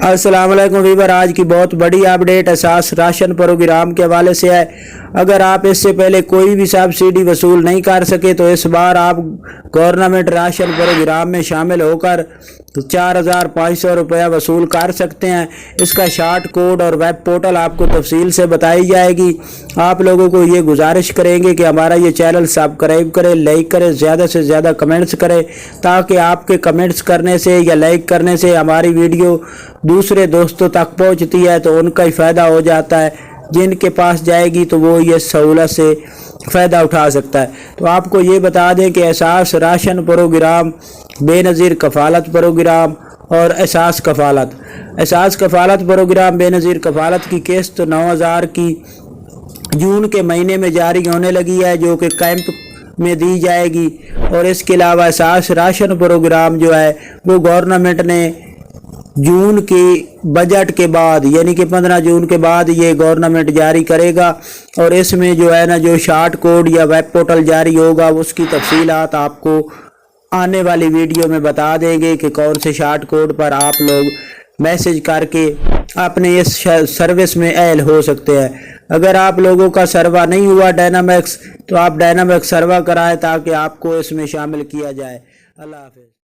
अस्सलाम वालेकुम वीवर। आज की बहुत बड़ी अपडेट एहसास राशन प्रोग्राम के हवाले से है। अगर आप इससे पहले कोई भी सब्सिडी वसूल नहीं कर सके तो इस बार आप गवर्नमेंट राशन प्रोग्राम में शामिल होकर 4,500 रुपया वसूल कर सकते हैं। इसका शार्ट कोड और वेब पोर्टल आपको तफसील से बताई जाएगी। आप लोगों को ये गुजारिश करेंगे कि हमारा ये चैनल सब्सक्राइब करें, लाइक करें, ज़्यादा से ज़्यादा कमेंट्स करें, ताकि आपके कमेंट्स करने से या लाइक करने से हमारी वीडियो दूसरे दोस्तों तक पहुंचती है तो उनका ही फ़ायदा हो जाता है। जिनके पास जाएगी तो वो ये सहूलत से फ़ायदा उठा सकता है। तो आपको ये बता दें कि एहसास राशन प्रोग्राम, बेनज़ीर कफ़ालत प्रोग्राम और एहसास कफ़ालत प्रोग्राम बेनज़ीर कफ़ालत की किस्त 9,000 की जून के महीने में जारी होने लगी है, जो कि कैंप में दी जाएगी। और इसके अलावा एहसास राशन प्रोग्राम जो है वो गवर्नमेंट ने जून की बजट के बाद यानी कि 15 जून के बाद ये गवर्नमेंट जारी करेगा। और इसमें जो है ना, जो शार्ट कोड या वेब पोर्टल जारी होगा उसकी तफसीलात आपको आने वाली वीडियो में बता देंगे कि कौन से शार्ट कोड पर आप लोग मैसेज करके अपने इस सर्विस में अहल हो सकते हैं। अगर आप लोगों का सर्वा नहीं हुआ डायनामिक्स, तो आप डायनामिक्स सर्वा कराएं ताकि आपको इसमें शामिल किया जाए। अल्लाह हाफ़िज़।